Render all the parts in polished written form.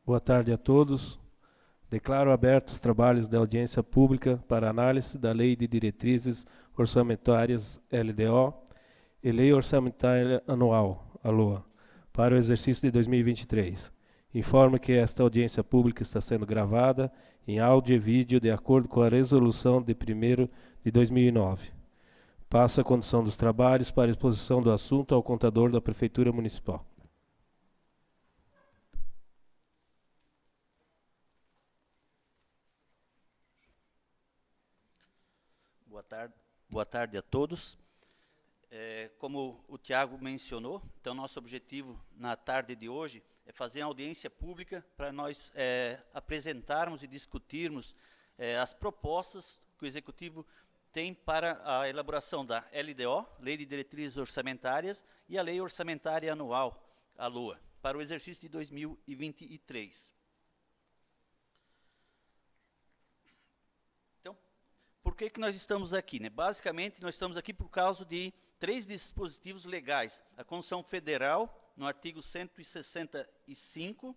Boa tarde a todos. Declaro abertos os trabalhos da audiência pública para análise da Lei de Diretrizes Orçamentárias LDO e Lei Orçamentária Anual, a LOA, para o exercício de 2023. Informo que esta audiência pública está sendo gravada em áudio e vídeo de acordo com a resolução de 1º de 2009. Passo a condução dos trabalhos para a exposição do assunto ao contador da Prefeitura Municipal. Boa tarde a todos. Como o Tiago mencionou, então nosso objetivo na tarde de hoje é fazer uma audiência pública para nós apresentarmos e discutirmos as propostas que o Executivo tem para a elaboração da LDO, Lei de Diretrizes Orçamentárias, e a Lei Orçamentária Anual, a LOA, para o exercício de 2023. Por que nós estamos aqui? Basicamente, nós estamos aqui por causa de 3 dispositivos legais. A Constituição Federal, no artigo 165,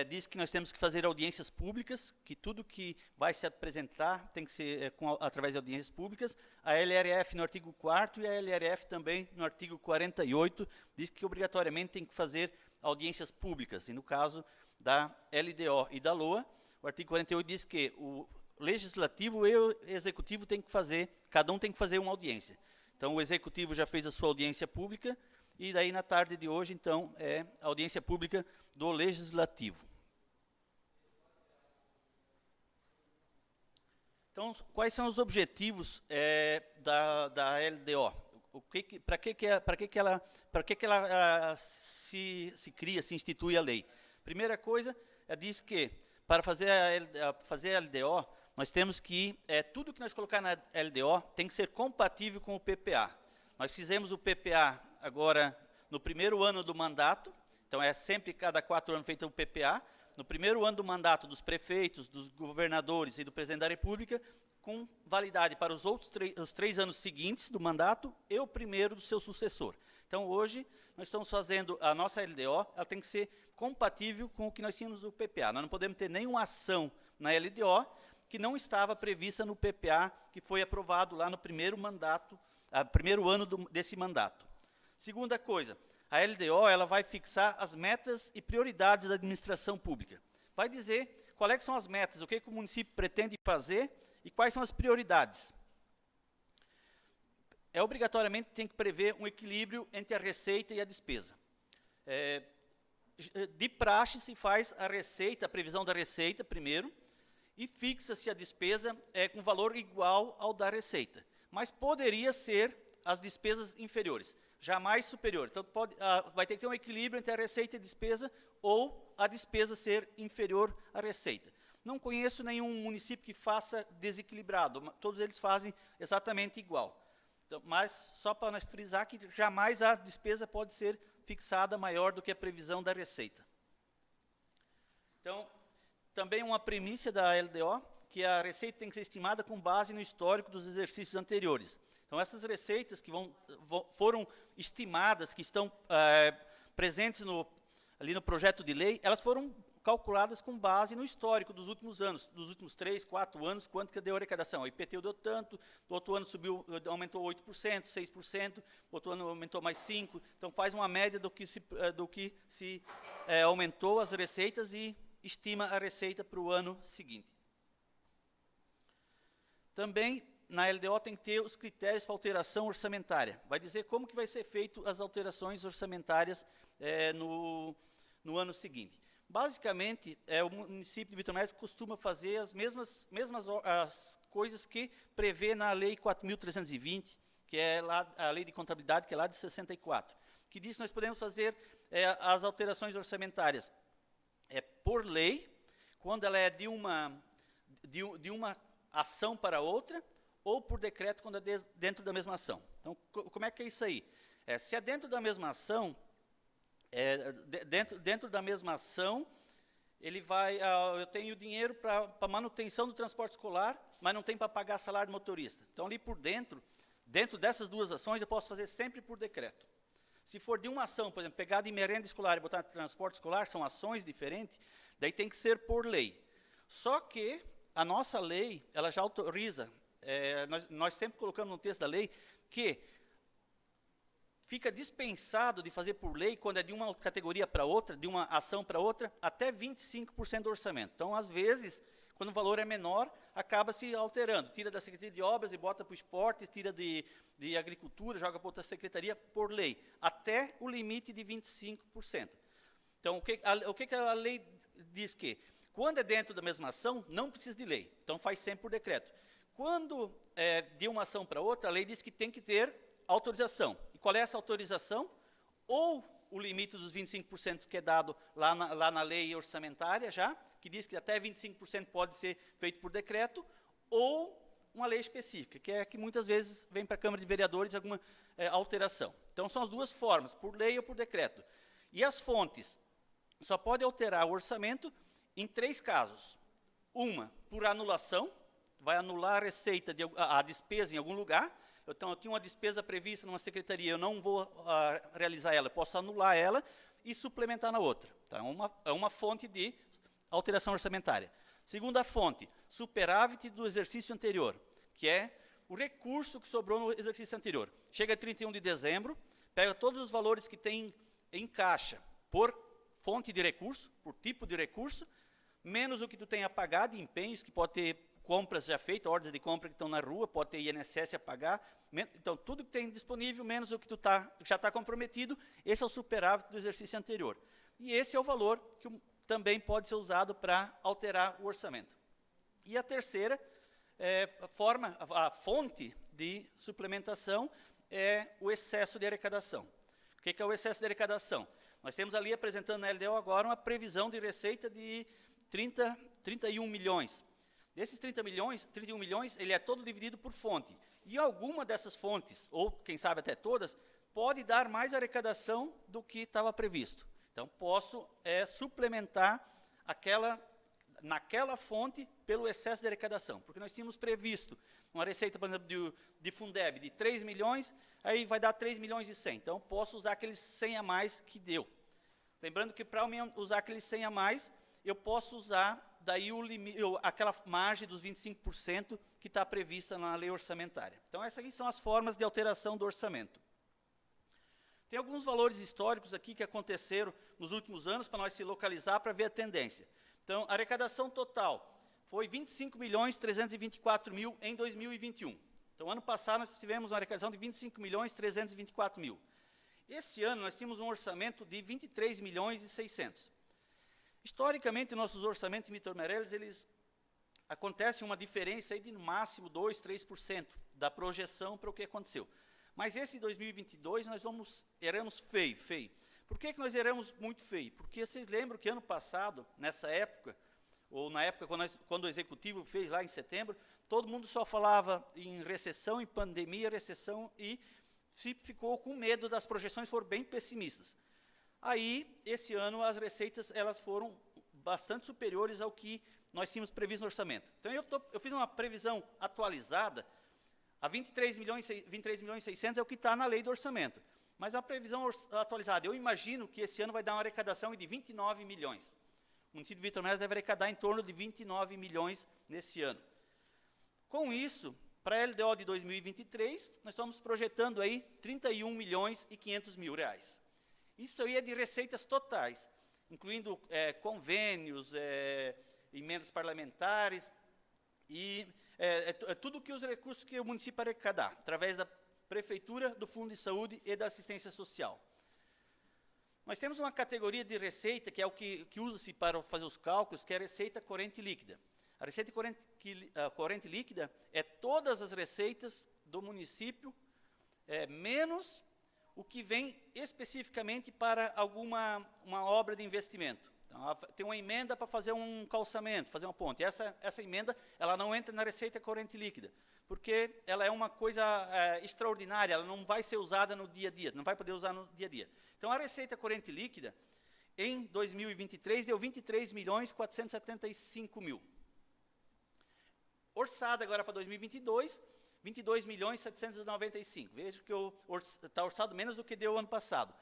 diz que nós temos que fazer audiências públicas, que tudo que vai se apresentar tem que ser através de audiências públicas. A LRF, no artigo 4º, e a LRF também, no artigo 48, diz que obrigatoriamente tem que fazer audiências públicas. E no caso da LDO e da LOA, o artigo 48 diz que o Legislativo e o Executivo tem que fazer, cada um tem que fazer uma audiência. Então, o Executivo já fez a sua audiência pública, e daí, na tarde de hoje, então, é a audiência pública do Legislativo. Então, quais são os objetivos da LDO? Para que ela se cria, se institui a lei? Primeira coisa, diz que, para fazer a LDO, nós temos que, tudo que nós colocar na LDO tem que ser compatível com o PPA. Nós fizemos o PPA agora no primeiro ano do mandato, então sempre cada 4 anos feito o PPA, no primeiro ano do mandato dos prefeitos, dos governadores e do presidente da República, com validade para os 3 anos seguintes do mandato e o primeiro do seu sucessor. Então, hoje, nós estamos fazendo a nossa LDO, ela tem que ser compatível com o que nós tínhamos no PPA. Nós não podemos ter nenhuma ação na LDO que não estava prevista no PPA, que foi aprovado lá no primeiro ano desse mandato. Segunda coisa, a LDO ela vai fixar as metas e prioridades da administração pública. Vai dizer quais são as metas, o que o município pretende fazer e quais são as prioridades. Obrigatoriamente tem que prever um equilíbrio entre a receita e a despesa. De praxe se faz a previsão da receita primeiro, e fixa-se a despesa com valor igual ao da receita. Mas poderia ser as despesas inferiores, jamais superior. Então, vai ter que ter um equilíbrio entre a receita e a despesa, ou a despesa ser inferior à receita. Não conheço nenhum município que faça desequilibrado, todos eles fazem exatamente igual. Então, mas, só para nós frisar que jamais a despesa pode ser fixada maior do que a previsão da receita. Então, também uma premissa da LDO, que a receita tem que ser estimada com base no histórico dos exercícios anteriores. Então, essas receitas que foram estimadas, que estão presentes ali no projeto de lei, elas foram calculadas com base no histórico dos últimos anos, dos últimos 3, 4 anos, quanto que deu a arrecadação. O IPTU deu tanto, no outro ano aumentou 8%, 6%, no outro ano aumentou mais 5%. Então, faz uma média do que se aumentou as receitas e estima a receita para o ano seguinte. Também, na LDO, tem que ter os critérios para alteração orçamentária. Vai dizer como que vai ser feito as alterações orçamentárias no ano seguinte. Basicamente, o município de Vitor Médici costuma fazer as mesmas as coisas que prevê na Lei 4.320, que é lá, a Lei de Contabilidade, que é lá de 64, que diz que nós podemos fazer as alterações orçamentárias por lei, quando ela é de uma ação para outra, ou por decreto, quando é dentro da mesma ação. Então, como é que é isso aí? Se é dentro da mesma ação, dentro da mesma ação, eu tenho dinheiro para manutenção do transporte escolar, mas não tem para pagar salário do motorista. Então, ali por dentro dessas duas ações, eu posso fazer sempre por decreto. Se for de uma ação, por exemplo, pegar de merenda escolar e botar de transporte escolar, são ações diferentes, Daí tem que ser por lei. Só que a nossa lei, ela já autoriza, nós sempre colocamos no texto da lei, que fica dispensado de fazer por lei, quando é de uma categoria para outra, de uma ação para outra, até 25% do orçamento. Então, às vezes, quando o valor é menor, acaba se alterando. Tira da Secretaria de Obras e bota para o esporte, tira de Agricultura, joga para outra secretaria, por lei, até o limite de 25%. Então, o que a lei diz que, quando é dentro da mesma ação, não precisa de lei. Então, faz sempre por decreto. Quando é de uma ação para outra, a lei diz que tem que ter autorização. E qual é essa autorização? Ou o limite dos 25% que é dado lá na lei orçamentária já, que diz que até 25% pode ser feito por decreto, ou uma lei específica, que é que muitas vezes vem para a Câmara de Vereadores alguma alteração. Então, são as duas formas, por lei ou por decreto. E as fontes, só pode alterar o orçamento em 3 casos. Uma, por anulação, vai anular a receita, a despesa em algum lugar. Então, eu tinha uma despesa prevista numa secretaria, eu não vou realizar ela, eu posso anular ela e suplementar na outra. Então, é uma fonte de alteração orçamentária. Segunda fonte, superávit do exercício anterior, que é o recurso que sobrou no exercício anterior. Chega a 31 de dezembro, pega todos os valores que tem em caixa por fonte de recurso, por tipo de recurso, menos o que tu tem a pagar de empenhos, que pode ter compras já feitas, ordens de compra que estão na rua, pode ter INSS a pagar. Então, tudo que tem disponível, menos o que já está comprometido, esse é o superávit do exercício anterior. E esse é o valor que também pode ser usado para alterar o orçamento. E a terceira a fonte de suplementação é o excesso de arrecadação. O que é o excesso de arrecadação? Nós temos ali, apresentando na LDO agora, uma previsão de receita de 31 milhões. Desses 31 milhões, ele é todo dividido por fonte. E alguma dessas fontes, ou quem sabe até todas, pode dar mais arrecadação do que estava previsto. Então, posso suplementar naquela fonte pelo excesso de arrecadação. Porque nós tínhamos previsto uma receita, por exemplo, de Fundeb de 3 milhões, aí vai dar 3 milhões e 100. Então, posso usar aqueles 100 a mais que deu. Lembrando que para usar aqueles 100 a mais, eu posso usar daí aquela margem dos 25% que está prevista na lei orçamentária. Então, essas aqui são as formas de alteração do orçamento. Tem alguns valores históricos aqui que aconteceram nos últimos anos para nós se localizar para ver a tendência. Então, a arrecadação total foi 25.324.000 em 2021. Então, ano passado nós tivemos uma arrecadação de 25.324.000. Esse ano nós tínhamos um orçamento de 23.600.000. Historicamente, nossos orçamentos em Vítor Meirelles, eles acontece uma diferença aí de no máximo 2%, 3% da projeção para o que aconteceu. Mas esse 2022 nós erramos feio. Por que nós erramos muito feio? Porque vocês lembram que ano passado, nessa época, ou na época quando o Executivo fez lá em setembro, todo mundo só falava em recessão, em pandemia, recessão, e se ficou com medo, das projeções foram bem pessimistas. Aí, esse ano, as receitas elas foram bastante superiores ao que nós tínhamos previsto no orçamento. Então, eu fiz uma previsão atualizada, a 23.600.000 é o que está na lei do orçamento. Mas a previsão atualizada, eu imagino que esse ano vai dar uma arrecadação de 29 milhões. O município de Vítor Meirelles deve arrecadar em torno de 29 milhões nesse ano. Com isso, para a LDO de 2023, nós estamos projetando aí 31.500.000 reais. Isso aí é de receitas totais, incluindo convênios, emendas parlamentares e tudo que os recursos que o município arrecadar, através da Prefeitura, do Fundo de Saúde e da Assistência Social. Nós temos uma categoria de receita, que é o que usa-se para fazer os cálculos, que é a receita corrente líquida. A receita corrente líquida é todas as receitas do município, menos o que vem especificamente para uma obra de investimento. Então, tem uma emenda para fazer um calçamento, fazer uma ponte. Essa emenda ela não entra na receita corrente líquida, porque ela é uma coisa extraordinária, ela não vai ser usada no dia a dia, não vai poder usar no dia a dia. Então, a receita corrente líquida, em 2023, deu 23.475.000. Orçada agora para 2022, 22.795. Veja que está orçado menos do que deu ano passado.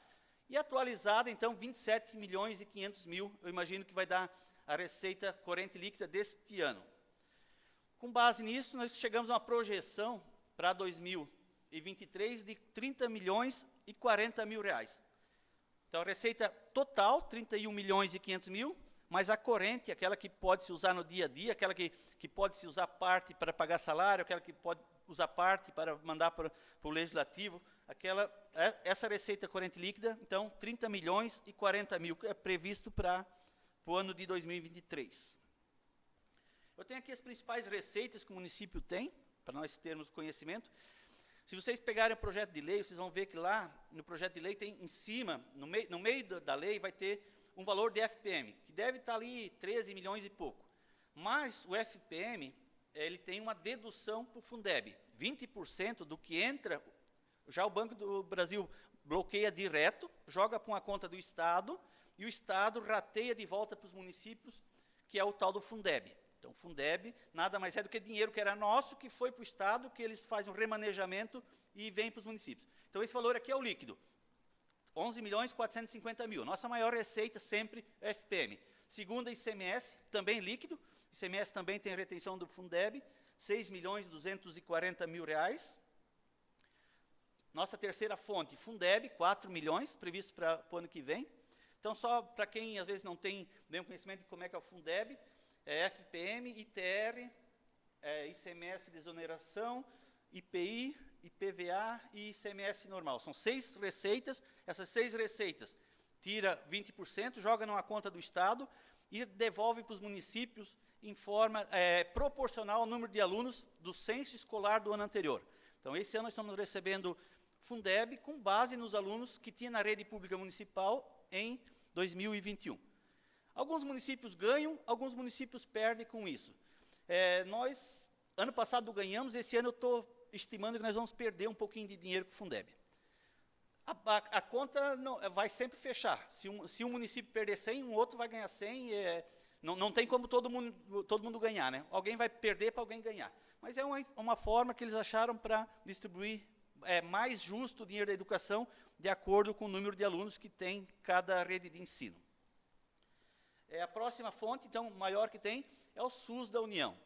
E atualizada, então, 27.500.000, eu imagino que vai dar a receita corrente líquida deste ano. Com base nisso, nós chegamos a uma projeção para 2023 de 30 milhões e 40 mil reais. Então, a receita total, 31 milhões e 500 mil, mas a corrente, aquela que pode se usar no dia a dia, aquela que pode se usar parte para pagar salário, aquela que pode usar parte para mandar para o legislativo, essa receita corrente líquida, então, 30 milhões e 40 mil, é previsto para o ano de 2023. Eu tenho aqui as principais receitas que o município tem, para nós termos conhecimento. Se vocês pegarem o projeto de lei, vocês vão ver que lá, no projeto de lei, tem em cima, no meio da lei, vai ter um valor de FPM, que deve estar ali 13 milhões e pouco. Mas o FPM, ele tem uma dedução para o Fundeb. 20% do que entra, já o Banco do Brasil bloqueia direto, joga para uma conta do Estado, e o Estado rateia de volta para os municípios, que é o tal do Fundeb. Então, o Fundeb nada mais é do que dinheiro que era nosso, que foi para o Estado, que eles fazem um remanejamento e vem para os municípios. Então, esse valor aqui é o líquido. 11 milhões e 450 mil. Nossa maior receita sempre é FPM. Segunda, ICMS, também líquido. ICMS também tem retenção do Fundeb, 6 milhões e 240 mil reais. Nossa terceira fonte, Fundeb, 4 milhões, previsto para o ano que vem. Então, só para quem às vezes não tem bem o conhecimento de como é que é o Fundeb, é FPM, ITR, ICMS de exoneração, IPI, IPVA e ICMS normal. São 6 receitas, essas 6 receitas tira 20%, joga numa conta do Estado e devolve para os municípios em forma proporcional ao número de alunos do censo escolar do ano anterior. Então, esse ano nós estamos recebendo Fundeb com base nos alunos que tinha na rede pública municipal em 2021. Alguns municípios ganham, alguns municípios perdem com isso. Nós, ano passado, ganhamos, esse ano eu estou estimando que nós vamos perder um pouquinho de dinheiro com o Fundeb. A conta não, vai sempre fechar. Se um município perder 100, um outro vai ganhar 100. Não tem como todo mundo ganhar, né? Alguém vai perder para alguém ganhar. Mas é uma forma que eles acharam para distribuir mais justo o dinheiro da educação, de acordo com o número de alunos que tem cada rede de ensino. A próxima fonte, então, maior que tem, é o SUS da União.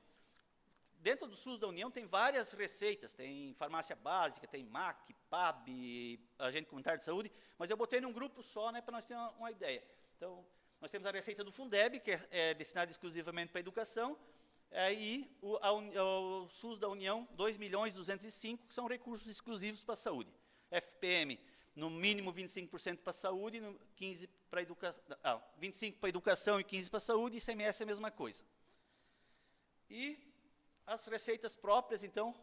Dentro do SUS da União tem várias receitas, tem farmácia básica, tem MAC, PAB, agente comunitário de saúde, mas eu botei num grupo só, né, para nós termos uma ideia. Então, nós temos a receita do Fundeb, que é destinada exclusivamente para a educação, e o SUS da União, 2 milhões e 205, que são recursos exclusivos para a saúde. FPM, no mínimo 25% para a saúde, 15% para educação, 25% para a educação e 15% para a saúde, e ICMS é a mesma coisa. E as receitas próprias, então,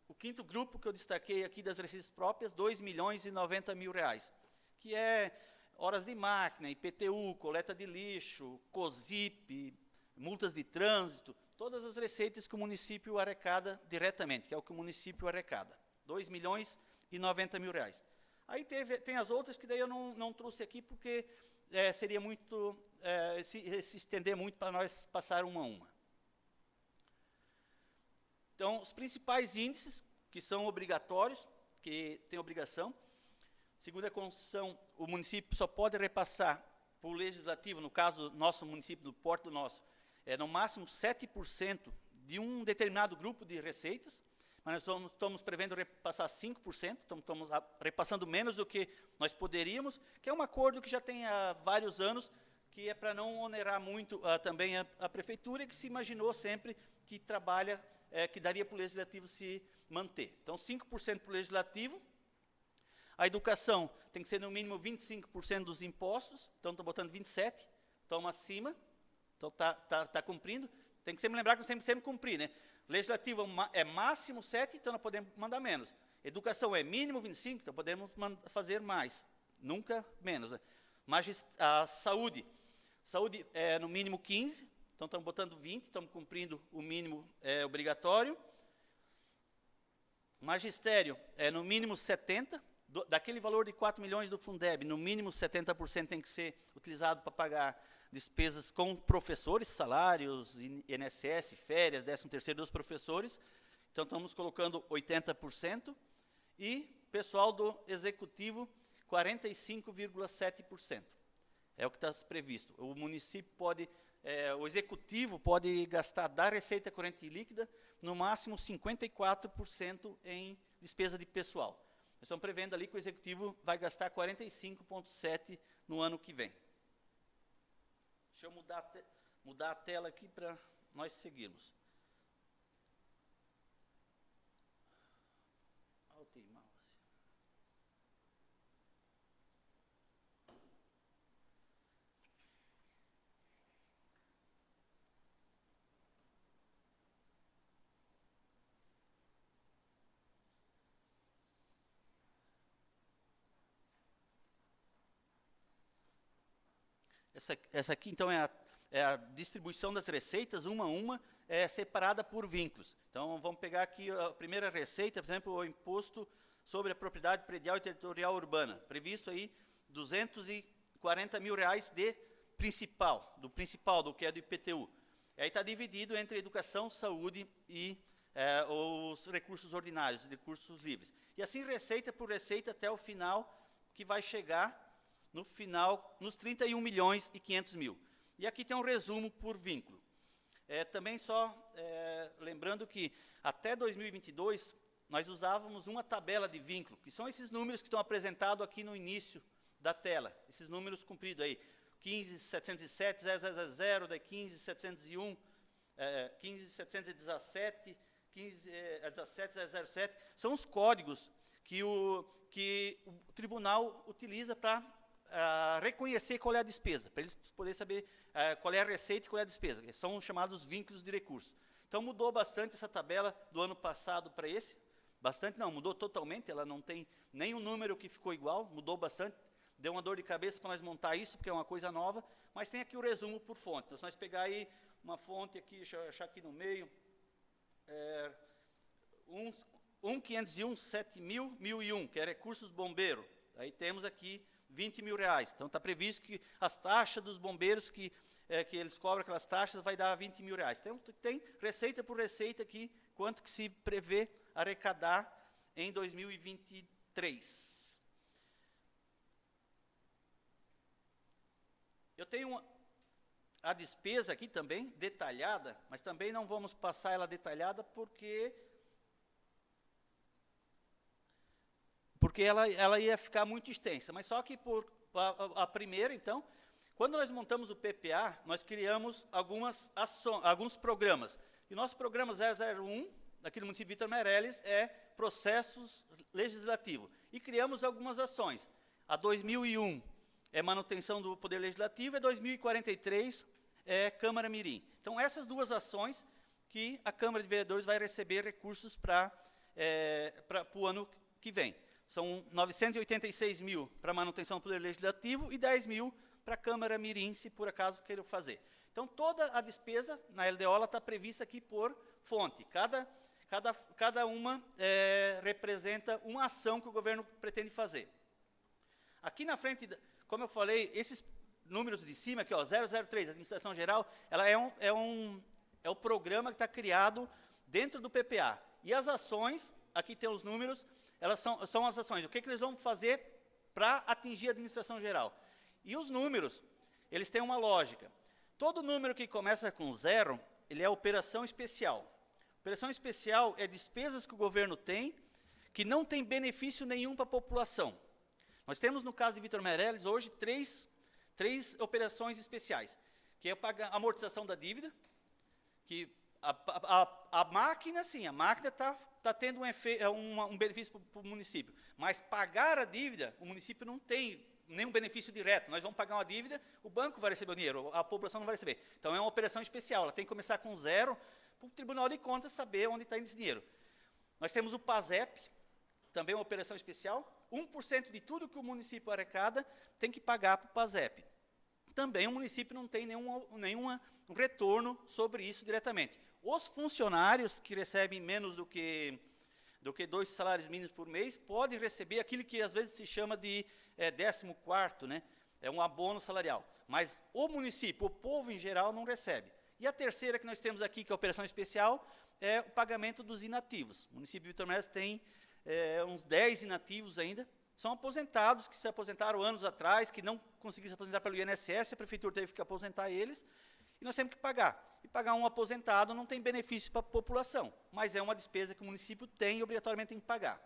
o quinto grupo que eu destaquei aqui das receitas próprias, 2 milhões e 90 mil reais, que é horas de máquina, IPTU, coleta de lixo, COSIP, multas de trânsito, todas as receitas que o município arrecada diretamente, que é o que o município arrecada, 2 milhões e 90 mil reais. Aí tem as outras que daí eu não trouxe aqui, porque seria muito, se estender muito para nós passar uma a uma. Então, os principais índices, que são obrigatórios, que tem obrigação, segundo a Constituição, o município só pode repassar para o legislativo, no caso do nosso município, do porto do nosso, no máximo 7% de um determinado grupo de receitas, mas nós estamos prevendo repassar 5%, estamos repassando menos do que nós poderíamos, que é um acordo que já tem há vários anos, que é para não onerar muito também a prefeitura, que se imaginou sempre que trabalha, que daria para o legislativo se manter. Então, 5% para o legislativo. A educação tem que ser no mínimo 25% dos impostos, então estou botando 27%, estamos acima, então está cumprindo. Tem que sempre lembrar que nós temos que sempre cumprir, né? Legislativo é máximo 7%, então nós podemos mandar menos. Educação é mínimo 25%, então podemos fazer mais, nunca menos. Né? A saúde é no mínimo 15%, então estamos botando 20%, estamos cumprindo o mínimo obrigatório. Magistério é no mínimo 70%, daquele valor de 4 milhões do Fundeb, no mínimo 70% tem que ser utilizado para pagar despesas com professores, salários, INSS, férias, 13º dos professores. Então, estamos colocando 80%. E pessoal do executivo, 45,7%. É o que está previsto. O município pode, o executivo pode gastar da receita corrente líquida, no máximo 54% em despesa de pessoal. Nós estamos prevendo ali que o executivo vai gastar 45,7% no ano que vem. Deixa eu mudar a tela aqui para nós seguirmos. Essa aqui, então, é a distribuição das receitas, uma a uma, separada por vínculos. Então, vamos pegar aqui a primeira receita, por exemplo, o imposto sobre a propriedade predial e territorial urbana. Previsto aí R$240 mil do principal, do que é do IPTU. Aí está dividido entre educação, saúde e os recursos ordinários, recursos livres. E assim, receita por receita, até o final, que vai chegar no final, nos 31 milhões e 500 mil. E aqui tem um resumo por vínculo. Também só lembrando que até 2022, nós usávamos uma tabela de vínculo, que são esses números que estão apresentados aqui no início da tela, esses números compridos aí, 15.707.000, daí 15.701, 15.717, 15.17.007, são os códigos que o tribunal utiliza para reconhecer qual é a despesa, para eles poderem saber qual é a receita e qual é a despesa, que são chamados vínculos de recursos. Então, mudou bastante essa tabela do ano passado para esse, bastante não, mudou totalmente, ela não tem nenhum número que ficou igual, mudou bastante, deu uma dor de cabeça para nós montar isso, porque é uma coisa nova, mas tem aqui o resumo por fonte. Então, se nós pegar aí uma fonte aqui, deixa eu achar aqui no meio, 1.501.7.000.001, que é recursos bombeiro, aí temos aqui R$20 mil. Então, está previsto que as taxas dos bombeiros, que eles cobram aquelas taxas, vai dar R$20 mil. Então, tem receita por receita aqui, quanto que se prevê arrecadar em 2023. Eu tenho a despesa aqui também, detalhada, mas também não vamos passar ela detalhada, porque ela ia ficar muito extensa. Mas só que por a primeira, então, quando nós montamos o PPA, nós criamos alguns programas. E o nosso programa 001, aqui no município de Vitor Meireles, é processos legislativos. E criamos algumas ações. A 2001 é manutenção do Poder Legislativo, e 2043 é Câmara Mirim. Então, essas duas ações que a Câmara de Vereadores vai receber recursos para o ano que vem. São 986 mil para manutenção do Poder Legislativo e 10 mil para a Câmara Mirim, se por acaso queiram fazer. Então, toda a despesa na LDO está prevista aqui por fonte. Cada uma representa uma ação que o governo pretende fazer. Aqui na frente, como eu falei, esses números de cima, aqui, ó, 003, Administração Geral, ela é o programa que está criado dentro do PPA. E as ações, aqui tem os números, elas são as ações. O que eles vão fazer para atingir a administração geral? E os números, eles têm uma lógica. Todo número que começa com 0, ele é operação especial. Operação especial é despesas que o governo tem, que não tem benefício nenhum para a população. Nós temos, no caso de Vitor Meireles, hoje, três operações especiais, que é a amortização da dívida, que a máquina, sim, a máquina está tendo um benefício para o município, mas pagar a dívida, o município não tem nenhum benefício direto. Nós vamos pagar uma dívida, o banco vai receber o dinheiro, a população não vai receber. Então, é uma operação especial, ela tem que começar com 0, para o Tribunal de Contas saber onde está indo esse dinheiro. Nós temos o PASEP, também uma operação especial, 1% de tudo que o município arrecada tem que pagar para o PASEP. Também o município não tem nenhum retorno sobre isso diretamente. Os funcionários que recebem menos do que 2 salários mínimos por mês podem receber aquilo que às vezes se chama de 14º, né? É um abono salarial. Mas o município, o povo em geral, não recebe. E a terceira que nós temos aqui, que é a operação especial, é o pagamento dos inativos. O município de Vitor Meireles tem uns 10 inativos ainda, são aposentados que se aposentaram anos atrás, que não conseguiram se aposentar pelo INSS, a prefeitura teve que aposentar eles, e nós temos que pagar. E pagar um aposentado não tem benefício para a população, mas é uma despesa que o município tem e obrigatoriamente tem que pagar.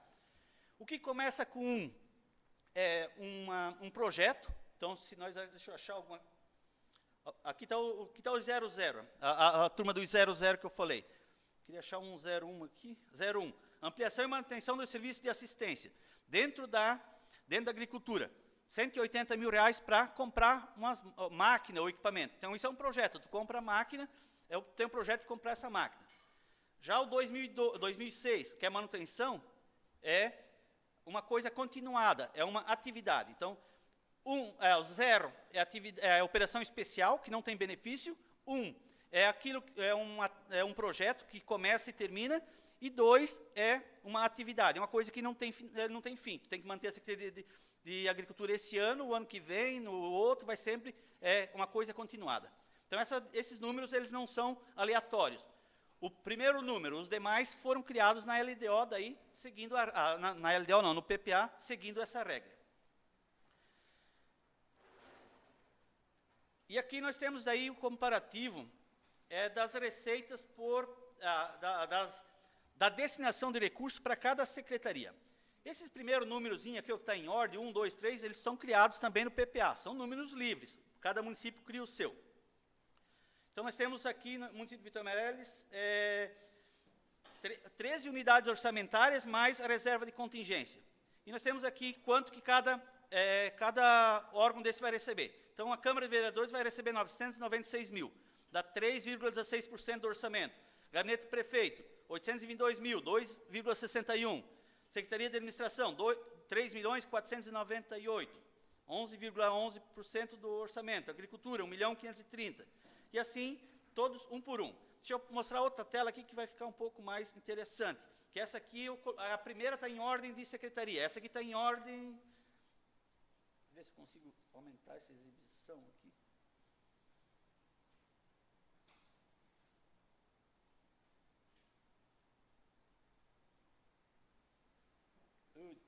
O que começa com um projeto, então, se nós, deixa eu achar alguma... Aqui está o 00, a turma do 00 que eu falei. Queria achar um 01 aqui. 01, ampliação e manutenção dos serviços de assistência. Dentro da agricultura, R$180 mil para comprar uma máquina ou equipamento. Então, isso é um projeto. Tu compra a máquina, eu tenho um projeto de comprar essa máquina. Já o 2006, que é manutenção, é uma coisa continuada, é uma atividade. Então, o 0 é a operação especial, que não tem benefício. 1 é um projeto que começa e termina. E 2 é uma atividade, é uma coisa que não tem fim. Tem que manter a Secretaria de Agricultura esse ano, o ano que vem, no outro, vai sempre uma coisa continuada. Então, esses números eles não são aleatórios. O primeiro número, os demais foram criados na LDO, daí, seguindo na LDO não, no PPA, seguindo essa regra. E aqui nós temos aí o comparativo das receitas da destinação de recursos para cada secretaria. Esses primeiros númerozinhos aqui, que está em ordem, 1, 2, 3, eles são criados também no PPA, são números livres, cada município cria o seu. Então, nós temos aqui no município de Vitor Meireles 13 unidades orçamentárias mais a reserva de contingência. E nós temos aqui quanto que cada órgão desse vai receber. Então, a Câmara de Vereadores vai receber 996 mil, dá 3,16% do orçamento. Gabinete do Prefeito, 822 mil, 2,61. Secretaria de Administração, 3.498, 11,11% do orçamento. Agricultura, 1.530. E assim, todos um por um. Deixa eu mostrar outra tela aqui que vai ficar um pouco mais interessante. Que essa aqui, a primeira está em ordem de secretaria. Essa aqui está em ordem... Deixa eu ver se consigo aumentar essa exibição aqui. Demais.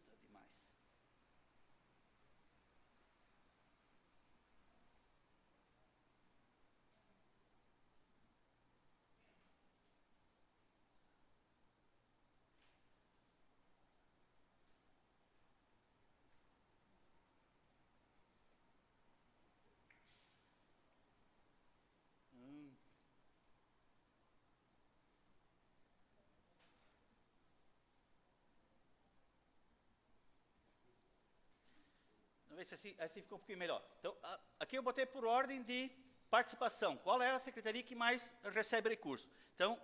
Vamos ver se assim ficou um pouquinho melhor. Então, aqui eu botei por ordem de participação. Qual é a secretaria que mais recebe recurso? Então,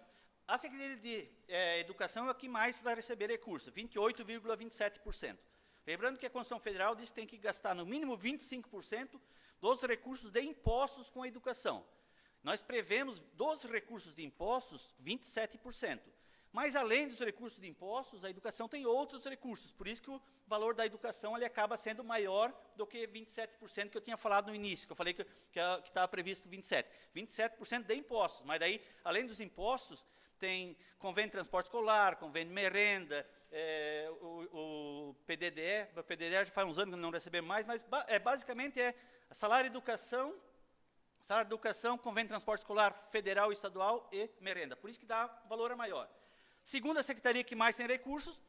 a Secretaria de Educação é a que mais vai receber recurso, 28,27%. Lembrando que a Constituição Federal diz que tem que gastar no mínimo 25% dos recursos de impostos com a educação. Nós prevemos dos recursos de impostos 27%. Mas, além dos recursos de impostos, a educação tem outros recursos. Por isso que o valor da educação ele acaba sendo maior do que 27% que eu tinha falado no início, que eu falei que estava previsto 27%. 27% de impostos. Mas, daí, além dos impostos, tem convênio de transporte escolar, convênio de merenda, o PDDE. O PDDE já faz uns anos que não recebemos mais, mas basicamente salário de educação, convênio de transporte escolar federal e estadual e merenda. Por isso que dá valor maior. Segunda secretaria que mais tem recursos,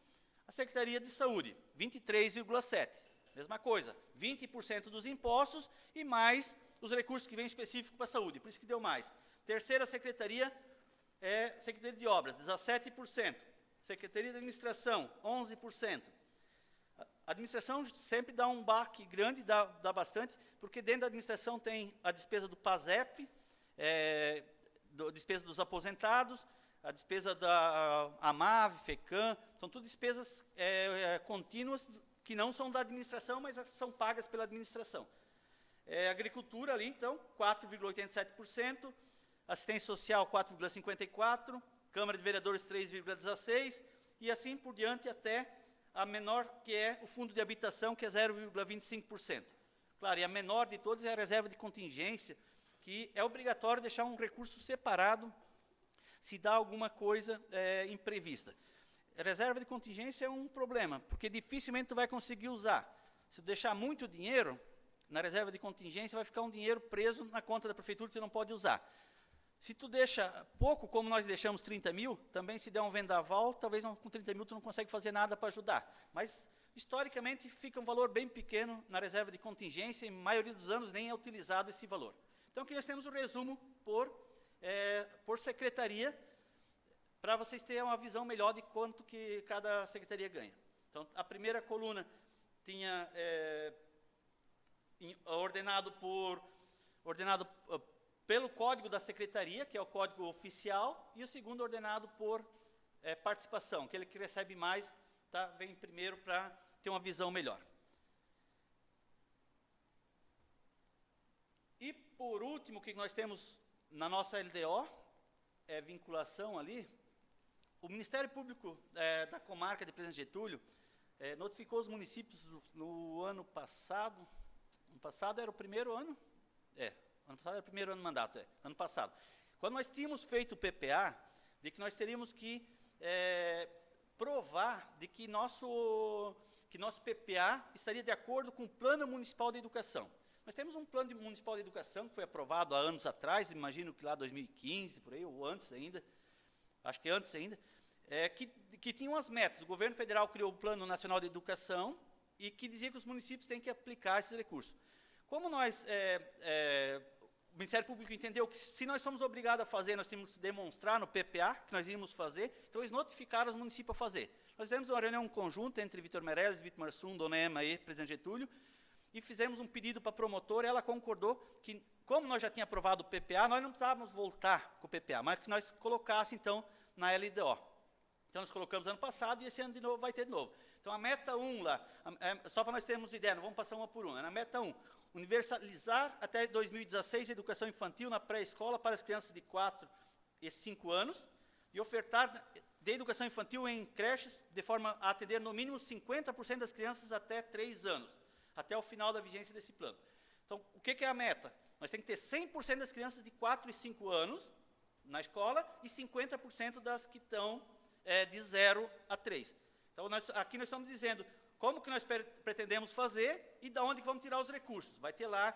a Secretaria de Saúde, 23,7%. Mesma coisa, 20% dos impostos e mais os recursos que vêm específicos para a saúde, por isso que deu mais. Terceira secretaria é Secretaria de Obras, 17%. Secretaria de Administração, 11%. A administração sempre dá um baque grande, dá bastante, porque dentro da administração tem a despesa do PASEP, despesa dos aposentados, a despesa da AMAV, FECAM, são tudo despesas contínuas que não são da administração, mas são pagas pela administração. Agricultura ali, então, 4,87%, assistência social, 4,54%, Câmara de Vereadores, 3,16%, e assim por diante até a menor, que é o fundo de habitação, que é 0,25%. Claro, e a menor de todas é a reserva de contingência, que é obrigatório deixar um recurso separado se dá alguma coisa imprevista. reserva de contingência é um problema, porque dificilmente tu vai conseguir usar. Se tu deixar muito dinheiro na reserva de contingência, vai ficar um dinheiro preso na conta da prefeitura que tu não pode usar. Se tu deixa pouco, como nós deixamos 30 mil, também se der um vendaval, talvez com 30 mil tu não consegue fazer nada para ajudar. Mas, historicamente, fica um valor bem pequeno na reserva de contingência, e na maioria dos anos nem é utilizado esse valor. Então, aqui nós temos o resumo por secretaria, para vocês terem uma visão melhor de quanto que cada secretaria ganha. Então, a primeira coluna tinha ordenado pelo código da secretaria, que é o código oficial, e o segundo ordenado por participação, aquele que recebe mais vem primeiro para ter uma visão melhor. E, por último, o que nós temos na nossa LDO, vinculação ali, o Ministério Público da Comarca de Presidente Getúlio notificou os municípios no ano passado. Ano passado era o primeiro ano? Ano passado era o primeiro ano do mandato, ano passado. Quando nós tínhamos feito o PPA, de que nós teríamos que provar de que nosso PPA estaria de acordo com o Plano Municipal de Educação. Nós temos um Plano Municipal de Educação que foi aprovado há anos atrás, imagino que lá 2015, por aí, ou antes ainda, acho que antes ainda, que tinha umas metas. O governo federal criou o Plano Nacional de Educação e que dizia que os municípios têm que aplicar esses recursos. Como o Ministério Público entendeu que se nós somos obrigados a fazer, nós temos que demonstrar no PPA que nós íamos fazer, então eles notificaram os municípios a fazer. Nós fizemos uma reunião conjunta entre Vitor Meirelles, Vitor Marsum, Dona Ema e Presidente Getúlio, e fizemos um pedido para a promotora, e ela concordou que, como nós já tínhamos aprovado o PPA, nós não precisávamos voltar com o PPA, mas que nós colocássemos, então, na LDO. Então, nós colocamos ano passado, e esse ano de novo vai ter de novo. Então, a meta 1 lá, só para nós termos ideia, não vamos passar uma por uma, na meta 1, universalizar até 2016 a educação infantil na pré-escola para as crianças de 4 e 5 anos, e ofertar de educação infantil em creches, de forma a atender no mínimo 50% das crianças até 3 anos, até o final da vigência desse plano. Então, o que é a meta? Nós temos que ter 100% das crianças de 4 e 5 anos na escola e 50% das que estão de 0 a 3. Então, aqui nós estamos dizendo como que nós pretendemos fazer e de onde que vamos tirar os recursos. Vai ter lá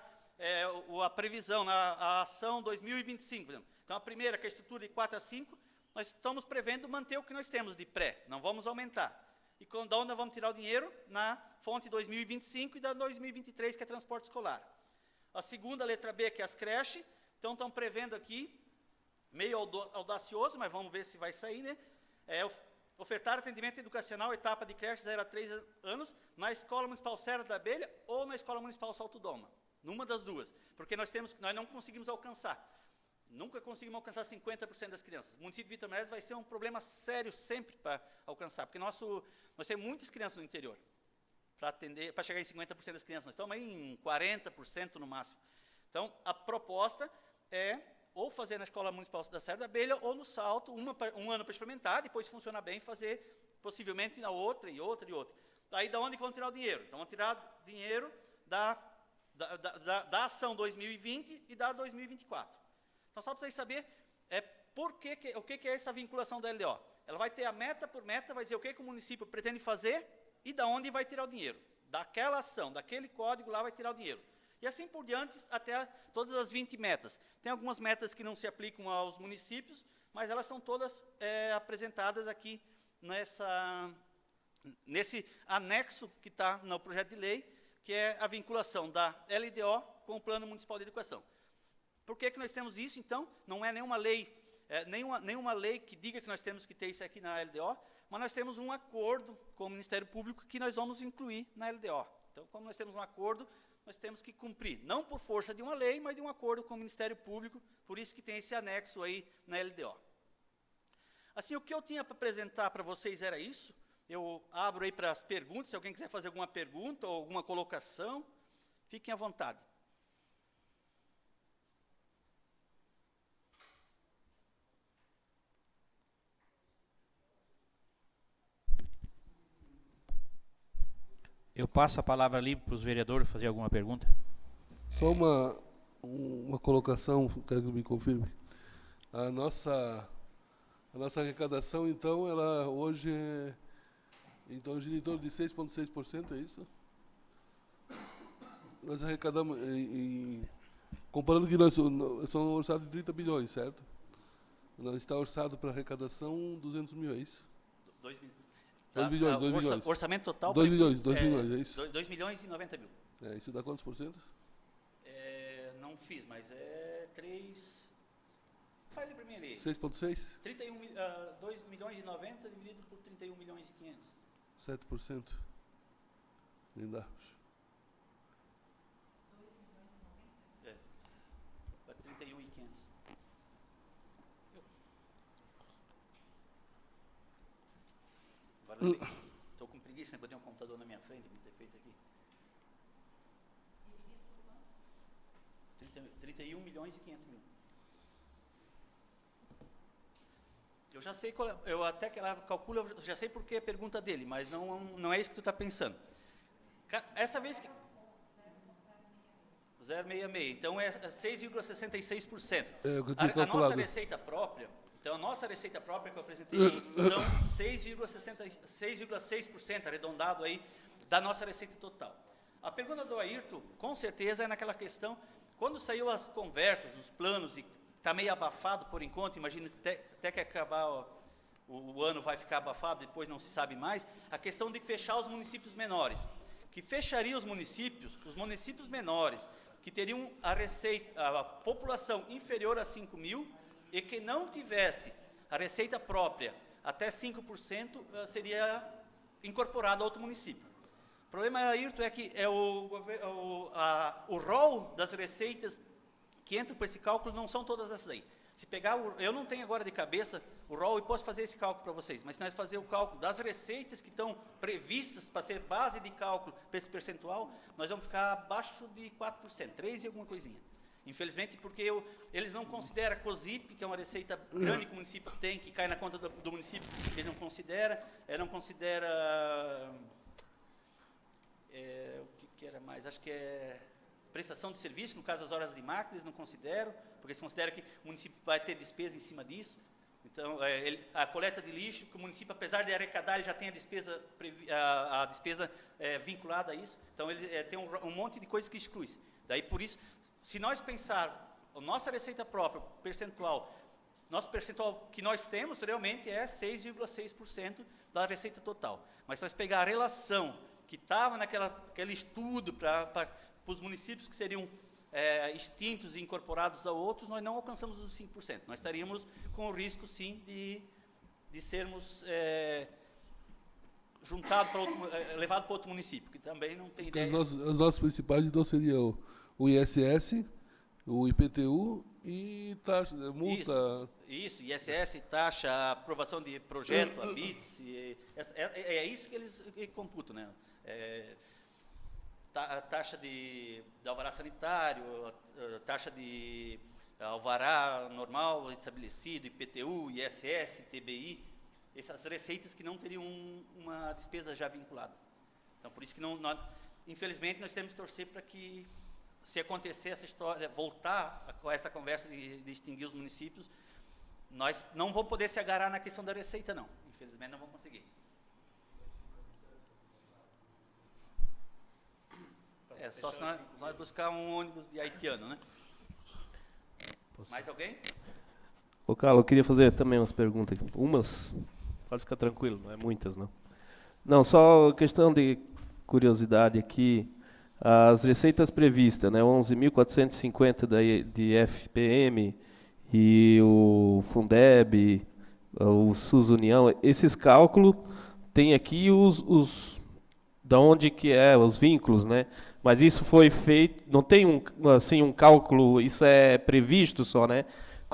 a previsão, a ação 2025, por exemplo. Então, a primeira, que é a estrutura de 4 a 5, nós estamos prevendo manter o que nós temos de pré, não vamos aumentar. E de onde nós vamos tirar o dinheiro? Na fonte 2025 e da 2023, que é transporte escolar. A segunda, letra B, que é as creches. Então, estão prevendo aqui, meio audacioso, mas vamos ver se vai sair, né? Ofertar atendimento educacional, etapa de creche 0 a 3 anos, na Escola Municipal Serra da Abelha ou na Escola Municipal Salto Doma. Numa das duas. Porque nós não conseguimos alcançar. Nunca conseguimos alcançar 50% das crianças. O município de Vitor Meirelles vai ser um problema sério sempre para alcançar, porque nós temos muitas crianças no interior para chegar em 50% das crianças. Nós estamos aí em 40% no máximo. Então, a proposta é ou fazer na Escola Municipal da Serra da Abelha ou no Salto, um ano para experimentar, depois, se funcionar bem, fazer possivelmente na outra e outra e outra. Daí, da onde que vão tirar o dinheiro? Então, vão tirar dinheiro da ação 2020 e da 2024. Então, só para vocês saberem o que é essa vinculação da LDO. Ela vai ter a meta por meta, vai dizer o que o município pretende fazer e da onde vai tirar o dinheiro. Daquela ação, daquele código lá vai tirar o dinheiro. E assim por diante, até todas as 20 metas. Tem algumas metas que não se aplicam aos municípios, mas elas são todas apresentadas aqui nesse anexo que está no projeto de lei, que é a vinculação da LDO com o Plano Municipal de Educação. Por que nós temos isso, então? Não é nenhuma lei, nenhuma lei que diga que nós temos que ter isso aqui na LDO, mas nós temos um acordo com o Ministério Público que nós vamos incluir na LDO. Então, como nós temos um acordo, nós temos que cumprir, não por força de uma lei, mas de um acordo com o Ministério Público, por isso que tem esse anexo aí na LDO. Assim, o que eu tinha para apresentar para vocês era isso. Eu abro aí para as perguntas, se alguém quiser fazer alguma pergunta ou alguma colocação, fiquem à vontade. Eu passo a palavra ali para os vereadores fazer alguma pergunta. Só uma colocação, quero que me confirme. A nossa A nossa arrecadação, então, ela hoje é em torno de 6,6%, é isso? Nós arrecadamos, comparando que nós somos orçados de 30 bilhões, certo? Nós está orçado para arrecadação 200 mil, é isso? 2 milhões. 2 bilhões, 2 bilhões. Orçamento total... 2 milhões, 2 milhões, é isso? 2 milhões e 90 mil. Isso dá quantos por cento? Não fiz, mas é 3... Fale para mim ali. 6,6? 2 milhões e 90 dividido por 31 milhões e 500. 7%. Nem dá. 31 e 500. Agora estou com preguiça, né? Porque eu tenho um computador na minha frente, me ter feito aqui. 31 milhões e 500 mil. Eu já sei, eu até que ela calcula, eu já sei porque é pergunta dele, mas não é isso que tu está pensando. Essa vez que... 0,66, então é 6,66%. A nossa receita própria, então a nossa receita própria que eu apresentei são 6,6%, arredondado aí, da nossa receita total. A pergunta do Ayrton, com certeza, é naquela questão, quando saiu as conversas, os planos, e está meio abafado por enquanto, imagino que até que acabar o ano vai ficar abafado, depois não se sabe mais, a questão de fechar os municípios menores, que fecharia os municípios menores, que teriam a população inferior a 5 mil e que não tivesse a receita própria até 5%, seria incorporado a outro município. O problema, Ayrton, é que o rol das receitas que entram para esse cálculo não são todas essas aí. Se pegar, eu não tenho agora de cabeça o rol e posso fazer esse cálculo para vocês, mas se nós fazer o cálculo das receitas que estão previstas para ser base de cálculo para esse percentual, nós vamos ficar abaixo de 4%, 3 e alguma coisinha. Infelizmente, porque eles não consideram a COSIP, que é uma receita grande que o município tem, que cai na conta do município, ele não considera, o que era mais, acho que é prestação de serviço, no caso das horas de máquina, eles não consideram, porque eles consideram que o município vai ter despesa em cima disso. Então, a coleta de lixo, que o município, apesar de arrecadar, ele já tem a despesa vinculada a isso. Então, ele tem um monte de coisas que exclui. Daí, por isso, se nós pensar a nossa receita própria, nosso percentual que nós temos, realmente é 6,6% da receita total. Mas se nós pegar a relação que estava naquele estudo para os municípios que seriam extintos e incorporados a outros, nós não alcançamos os 5%. Nós estaríamos com o risco, sim, de sermos levados para outro município, que também não tem ideia. As nossas principais, então, seriam o ISS, o IPTU e taxa, multa. Isso, ISS, taxa, aprovação de projeto, a BITS, é isso que eles computam, né? A taxa de alvará sanitário, a taxa de alvará normal estabelecido, IPTU, ISS, TBI, essas receitas que não teriam uma despesa já vinculada. Então, por isso que infelizmente, nós temos que torcer para que, se acontecer essa história, voltar com essa conversa de extinguir os municípios, nós não vamos poder se agarrar na questão da receita, não. Infelizmente, não vamos conseguir. Só se nós buscar um ônibus de haitiano, né? Mais alguém? Ô, Carlos, eu queria fazer também umas perguntas. Pode ficar tranquilo, não é muitas, não. Não, só questão de curiosidade aqui. As receitas previstas, né, 11.450 de FPM e o Fundeb, o SUS União, esses cálculos tem aqui da onde que os vínculos, né? Mas isso foi feito, não tem um cálculo, isso é previsto só, né?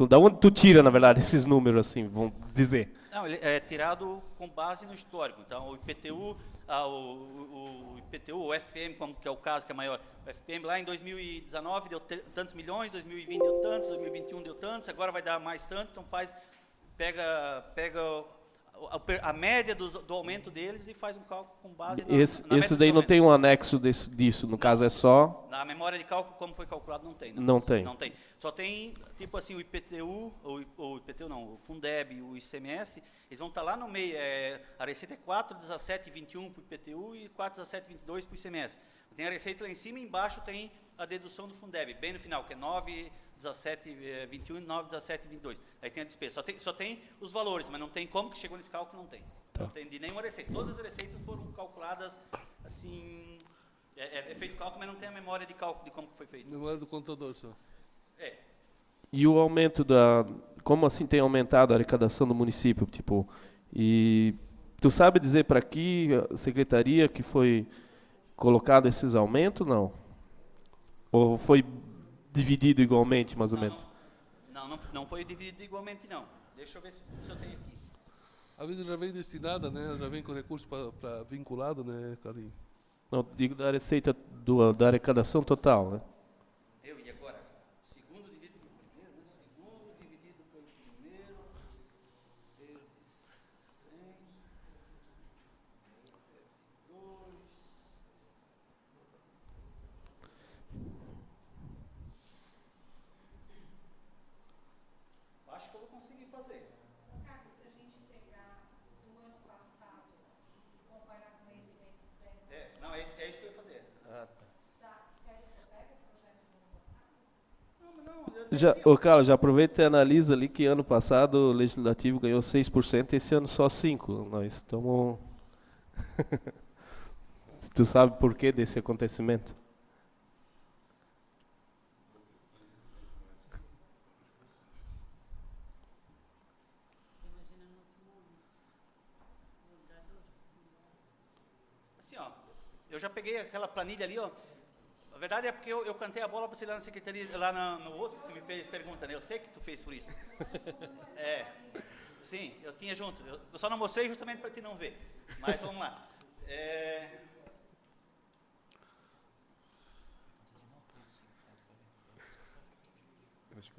Da onde tu tira, na verdade, esses números, assim, vamos dizer? Não, ele é tirado com base no histórico. Então, o IPTU, o FPM, como que é o caso que é maior, o FPM lá em 2019 deu tantos milhões, 2020 deu tantos, 2021 deu tantos, agora vai dar mais tanto, então pega a média do aumento deles e faz um cálculo com base Esse na média daí do não aumento. tem um anexo disso, no caso é só... Na memória de cálculo, como foi calculado, não tem. Não tem. Não tem. Só tem, tipo assim, o IPTU, ou IPTU não, o Fundeb, o ICMS, eles vão estar lá no meio. A receita é 4,17,21 para o IPTU e 4,17,22 para o ICMS. Tem a receita lá em cima e embaixo tem a dedução do Fundeb, bem no final, que é 9,17,21 e 9,17,22. Aí tem a despesa. Só tem os valores, mas não tem como que chegou nesse cálculo, não tem. Não tem de nenhuma receita. Todas as receitas foram calculadas assim... É feito o cálculo, mas não tem a memória de cálculo de como que foi feito. Memória do contador só. E o aumento como assim tem aumentado a arrecadação do município, tipo, e tu sabe dizer para que secretaria que foi colocado esses aumentos, não? Ou foi dividido igualmente, mais ou menos? Não foi dividido igualmente, não. Deixa eu ver se eu tenho aqui. Às vezes já vem destinada, né? Já vem com recurso para vinculado, né, Carlinhos? Não, digo da receita da arrecadação total, né? E agora? Segundo dividido pelo primeiro, né? Segundo dividido pelo primeiro, vezes 100, 2. Acho que eu vou conseguir fazer. Carlos, se a gente pegar do ano passado e comparar com esse dentro Não, é isso que eu ia fazer. quer que eu pegue o projeto do ano passado? Carlos, já aproveita e analisa ali que ano passado o Legislativo ganhou 6% e esse ano só 5%. Nós estamos... Tu sabe por que desse acontecimento? Assim, ó, eu já peguei aquela planilha ali, ó. A verdade é porque eu cantei a bola para você lá na secretaria, lá no outro que me fez pergunta, né? Eu sei que tu fez por isso. Sim, eu tinha junto. Eu só não mostrei justamente para ti não ver. Mas vamos lá. Assim,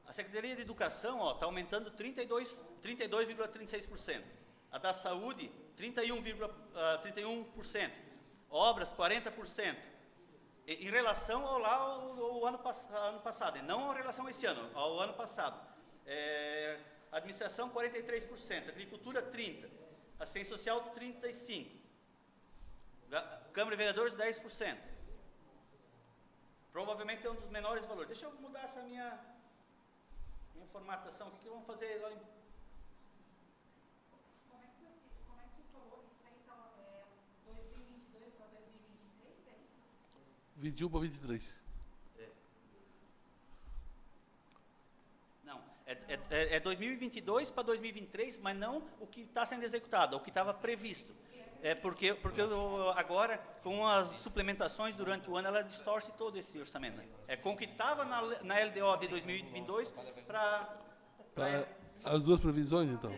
a Secretaria de Educação está aumentando 32,36%. A da Saúde, 31%. Obras, 40%. Em relação ao ano passado, e não em relação a esse ano, ao ano passado. Administração, 43%. Agricultura, 30%. Assistência Social, 35%. Câmara de Vereadores, 10%. Provavelmente é um dos menores valores. Deixa eu mudar essa minha formatação aqui, que vamos fazer lá em... Como é que tu falou? Isso aí está 2022 para 2023, é isso? 21 para 23. Não, é 2022 para 2023, mas não o que está sendo executado, o que estava previsto. Porque agora, com as suplementações durante o ano, ela distorce todo esse orçamento. É com o que estava na LDO de 2022 para... As duas previsões, então.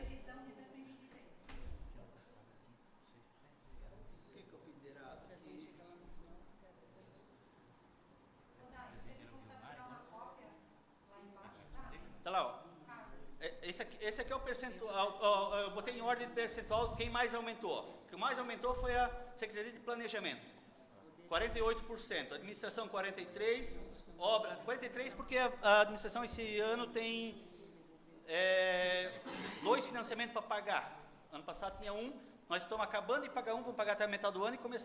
Tá lá, ó. Esse aqui é o percentual. Eu botei em ordem de percentual quem mais aumentou. O que mais aumentou foi a Secretaria de Planejamento, 48%. Administração, 43%. Obra, 43% porque a administração esse ano tem 2 financiamentos para pagar. Ano passado tinha um. Nós estamos acabando de pagar um, vamos pagar até a metade do ano e vamos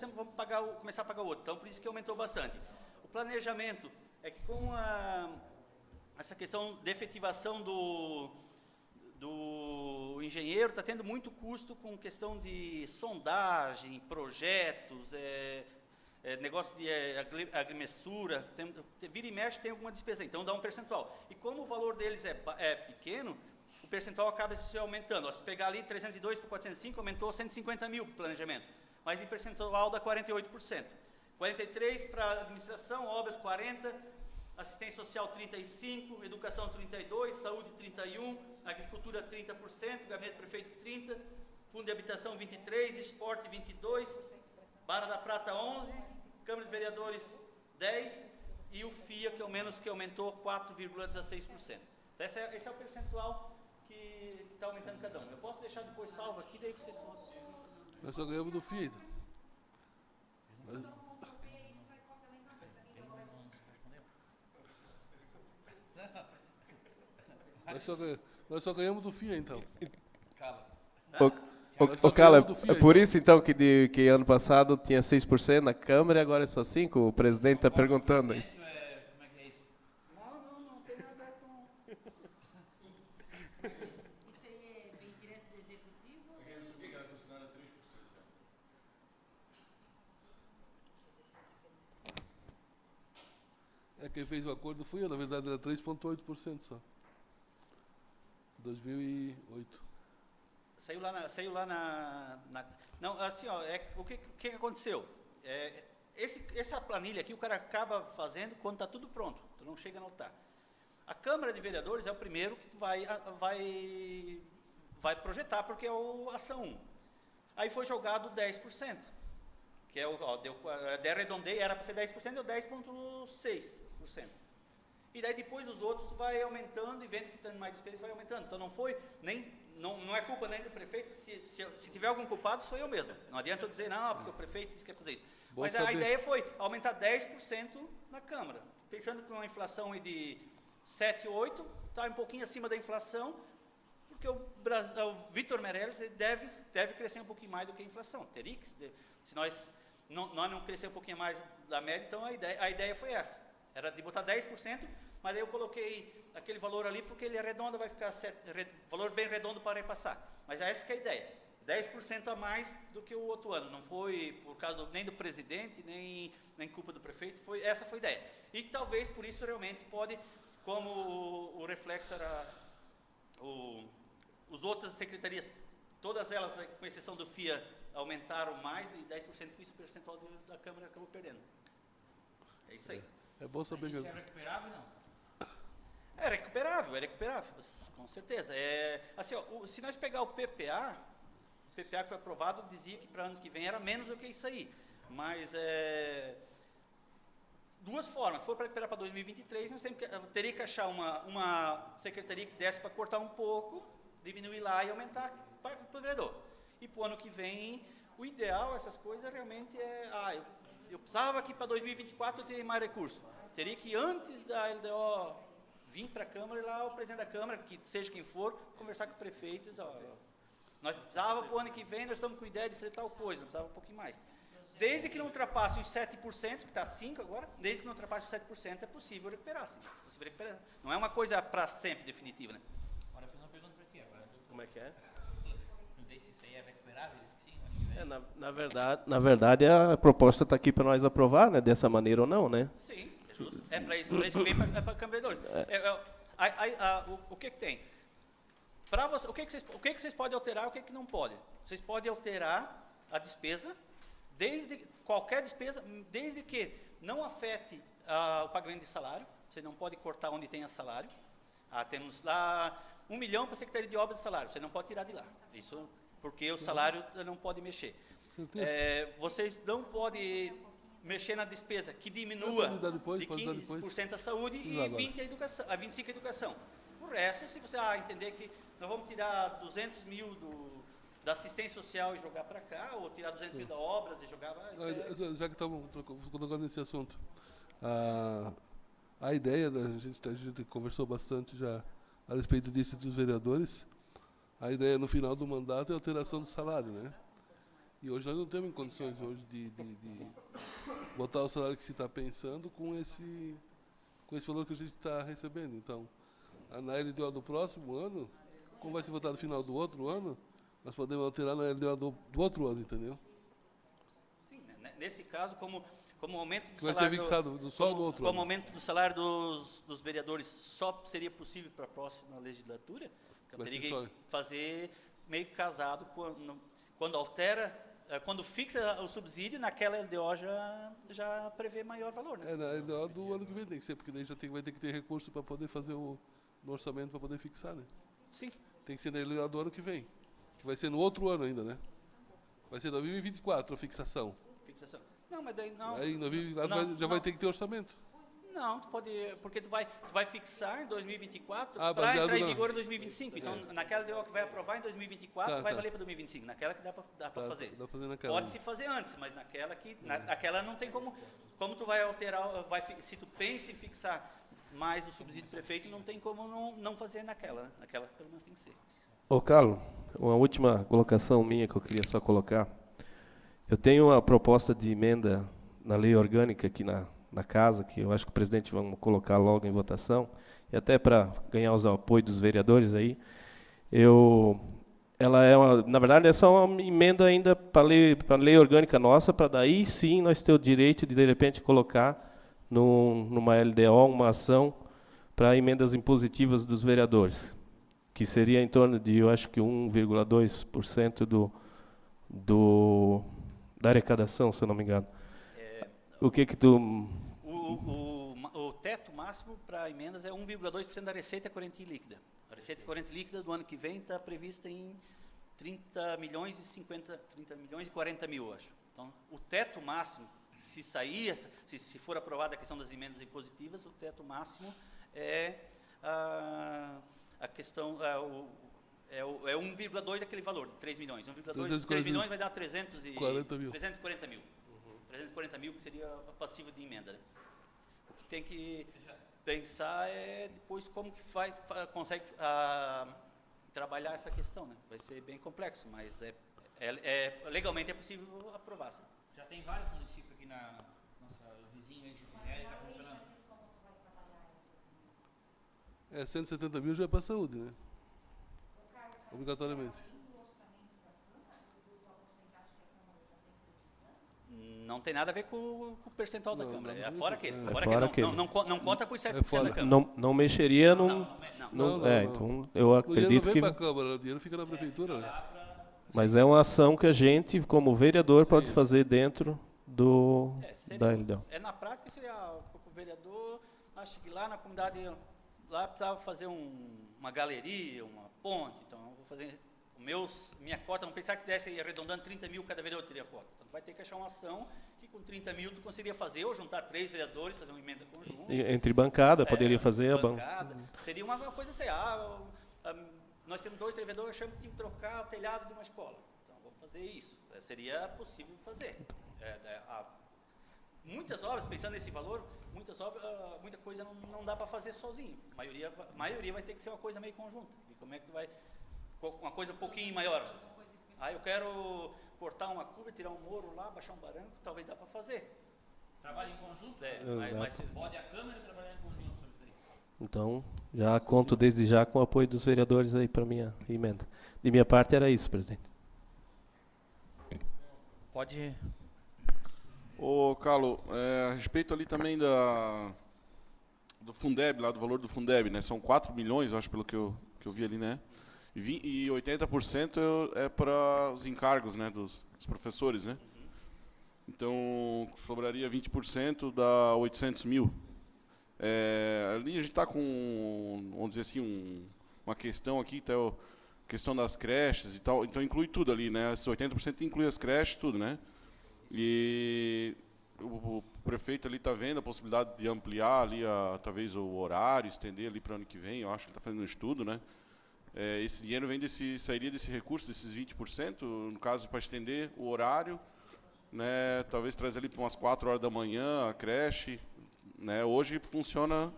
começar a pagar o outro. Então, por isso que aumentou bastante. O planejamento é que com essa questão de efetivação do engenheiro, está tendo muito custo com questão de sondagem, projetos, negócio de agrimensura, vira e mexe tem alguma despesa, então dá um percentual. E como o valor deles é pequeno, o percentual acaba se aumentando. Se pegar ali 302 para 405, aumentou 150 mil para o planejamento, mas em percentual dá 48%. 43% para administração, obras 40%, assistência social 35%, educação 32%, saúde 31%, agricultura 30%, gabinete prefeito 30%, fundo de habitação 23%, esporte 22%, Barra da Prata 11%, Câmara de Vereadores 10% e o FIA, que é o menos, que aumentou 4,16%. Então esse é o percentual que está aumentando cada um. Eu posso deixar depois salvo aqui, daí vocês podem... Nós só ganhamos do FIA. Nós só ganhamos do FIA, então. Nós só Caleb, ganhamos do FIA, é por então. isso então que ano passado tinha 6% na Câmara e agora é só 5%? O presidente está perguntando isso. Como é que é isso? Não tem nada a ver com... Isso aí vem direto do executivo? Quem fez o acordo fui eu, na verdade era 3,8% só. 2008. Saiu lá não, assim, ó, o que aconteceu? Essa planilha aqui o cara acaba fazendo quando está tudo pronto, tu não chega a notar. A Câmara de Vereadores é o primeiro que tu vai projetar, porque é a ação 1. Aí foi jogado 10%, que é arredondei, era para ser 10%, deu 10,6%. E daí depois os outros tu vai aumentando e vendo que tem mais despesas, vai aumentando. Então não é culpa nem do prefeito, se tiver algum culpado sou eu mesmo. Não adianta eu dizer, não, porque o prefeito disse que ia fazer isso. Bom Mas saber. a ideia foi aumentar 10% na Câmara. Pensando que uma inflação de 7, 8, está um pouquinho acima da inflação, porque o Vitor Meirelles ele deve crescer um pouquinho mais do que a inflação. Teria que, se nós não crescer um pouquinho mais da média, então a ideia foi essa. Era de botar 10%, mas aí eu coloquei aquele valor ali, porque ele arredonda, vai ficar valor bem redondo para repassar. Mas essa que é a ideia. 10% a mais do que o outro ano. Não foi por causa nem do presidente, nem culpa do prefeito, essa foi a ideia. E talvez por isso realmente pode, como o reflexo era as outras secretarias, todas elas, com exceção do FIA, aumentaram mais, e 10% com isso o percentual da Câmara acabou perdendo. É isso aí. É bom saber Isso que... é recuperável, não? É recuperável, com certeza. Assim, ó, se nós pegar o PPA que foi aprovado dizia que para ano que vem era menos do que isso aí. Mas duas formas. Se for para recuperar para 2023, nós teria que achar uma secretaria que desse para cortar um pouco, diminuir lá e aumentar para o vereador. E para o ano que vem, o ideal, essas coisas, realmente eu precisava que para 2024 eu tenha mais recursos. Teria que antes da LDO vir para a Câmara e lá o presidente da Câmara, que seja quem for, conversar com o prefeito e dizer, nós precisávamos para o ano que vem, nós estamos com ideia de fazer tal coisa, nós precisávamos um pouquinho mais. Desde que não ultrapasse os 7%, que está 5% agora, desde que não ultrapasse os 7%, é possível recuperar, sim. Não é uma coisa para sempre definitiva, né? Agora eu fiz uma pergunta para ti. Agora Como é que é? não sei se isso aí é recuperável, eles que sim, ano que vem. Na verdade, a proposta está aqui para nós aprovar, né? Dessa maneira ou não, né? Sim, é justo. É para isso que vem para a Câmara de Vereadores. O que tem? O que vocês podem alterar e o que não podem? Vocês podem alterar a despesa, qualquer despesa, desde que não afete o pagamento de salário. Você não pode cortar onde tenha salário. Temos lá 1 milhão para a Secretaria de Obras e Salário. Você não pode tirar de lá. Isso porque o salário não pode mexer. Vocês não podem mexer na despesa que diminua de 15% a saúde e 25% a educação. O resto, se você entender que nós vamos tirar 200 mil da assistência social e jogar para cá, ou tirar 200 mil da obras e jogar... Já que estamos tocando nesse assunto, a ideia, a gente conversou bastante já a respeito disso dos vereadores, a ideia no final do mandato é a alteração do salário, né? E hoje nós não temos condições hoje de botar o salário que se está pensando com esse valor que a gente está recebendo. Então, na LDO do próximo ano, como vai ser votado no final do outro ano, nós podemos alterar na LDO do outro ano, entendeu? Sim, nesse caso, como o aumento do Que vai salário... ser fixado só no outro ano. Como o aumento do salário dos vereadores só seria possível para a próxima legislatura, então teria que fazer meio casado quando altera... Quando fixa o subsídio, naquela LDO já prevê maior valor. Né? Na LDO do ano que vem tem que ser, porque daí vai ter que ter recurso para poder fazer no orçamento para poder fixar, né? Sim. Tem que ser na LDO do ano que vem, que vai ser no outro ano ainda, né? Vai ser 2024 a fixação. Não, mas daí não... Aí em 2024 vai ter que ter orçamento. Não, tu pode, porque tu vai fixar em 2024 Ah, para baseado entrar em na- vigor em 2025. Então, naquela LDO que vai aprovar em 2024, Tá, vai tá. valer para 2025. Naquela que dá para fazer. Dá pra fazer naquela. Pode-se fazer antes, mas naquela não tem como tu vai alterar, se tu pensa em fixar mais o subsídio do prefeito, não tem como não fazer naquela, né? Naquela pelo menos tem que ser. Ô, Carlos, uma última colocação minha que eu queria só colocar. Eu tenho uma proposta de emenda na lei orgânica aqui na casa, que eu acho que o presidente vamos colocar logo em votação, e até para ganhar os apoios dos vereadores aí. Ela na verdade, é só uma emenda ainda para a lei orgânica nossa, para daí sim nós ter o direito de repente, colocar numa LDO uma ação para emendas impositivas dos vereadores, que seria em torno de, eu acho que 1,2% da arrecadação, se eu não me engano. O que tu... O teto máximo para emendas é 1,2% da receita corrente líquida. A receita corrente líquida do ano que vem está prevista em 30 milhões e 40 mil, acho. Então, o teto máximo, se for aprovada a questão das emendas impositivas, o teto máximo é a questão, é 1,2 daquele valor, de 3 milhões. 1,2, 3 milhões vai dar 340 mil. 340 mil, que seria a passiva de emenda, né? O que tem que pensar é depois como que consegue trabalhar essa questão, né? Vai ser bem complexo, mas legalmente é possível aprovar. Sim. Já tem vários municípios aqui na nossa vizinha aí de Chufiré, está funcionando. 170 mil já é para a saúde, né? Obrigatoriamente. Não tem nada a ver com o percentual da Câmara. É fora aquele. Não conta por 7% da Câmara. Não mexeria Não. Então eu acredito que... O dinheiro não vem para a Câmara, o dinheiro fica na Prefeitura. Né? Mas é uma ação que a gente, como vereador, pode fazer dentro da LDO. Na prática, seria o vereador, acho que lá na comunidade, lá precisava fazer uma galeria, uma ponte, então eu vou fazer... Minha cota, não pensar que desse arredondando 30 mil, cada vereador teria cota. Então, tu vai ter que achar uma ação que com 30 mil tu conseguiria fazer, ou juntar 3 vereadores, fazer uma emenda conjunta. Entre bancada, poderia fazer bancada. Seria uma coisa assim, nós temos 2 vereadores, achamos que tinha que trocar o telhado de uma escola. Então, vamos fazer isso. Seria possível fazer. Muitas obras, pensando nesse valor, muita coisa não dá para fazer sozinho. A maioria vai ter que ser uma coisa meio conjunta. E como é que tu vai... Uma coisa um pouquinho maior. Eu quero cortar uma curva, tirar um muro lá, baixar um barranco, talvez dá para fazer. Trabalho em conjunto? Mas pode a Câmara trabalhar em conjunto sobre isso aí. Então, já conto desde já com o apoio dos vereadores aí para minha emenda. De minha parte era isso, presidente. Pode... Ô, Carlos, a respeito ali também do Fundeb, lá do valor do Fundeb, né? São 4 milhões, eu acho, pelo que eu vi ali, né? E 80% é para os encargos, né, dos professores, né? Então, sobraria 20%, dá 800 mil. Ali a gente está com, vamos dizer assim, uma questão aqui, tá, a questão das creches e tal, então inclui tudo ali, né? Esses 80% inclui as creches, tudo, né? E o prefeito ali está vendo a possibilidade de ampliar ali, talvez o horário, estender ali para o ano que vem, eu acho que ele está fazendo um estudo, né? Esse dinheiro sairia desse recurso, desses 20%, no caso, para estender o horário, né, talvez trazer ali para umas 4 horas da manhã a creche. Né, hoje funciona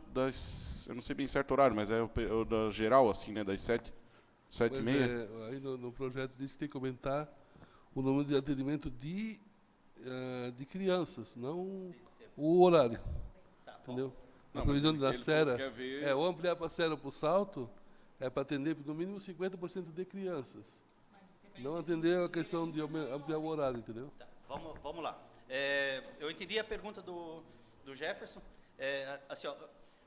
eu não sei bem certo horário, mas é o da geral, assim, né, das 7h30. Aí no projeto diz que tem que aumentar o número de atendimento de crianças, não o horário. Entendeu? Na previsão da Sera, ou ampliar para a Sera para o Salto, é para atender no mínimo 50% de crianças. Não atender a questão de ampliar o horário, entendeu? Tá, vamos lá. Eu entendi a pergunta do Jefferson. Assim,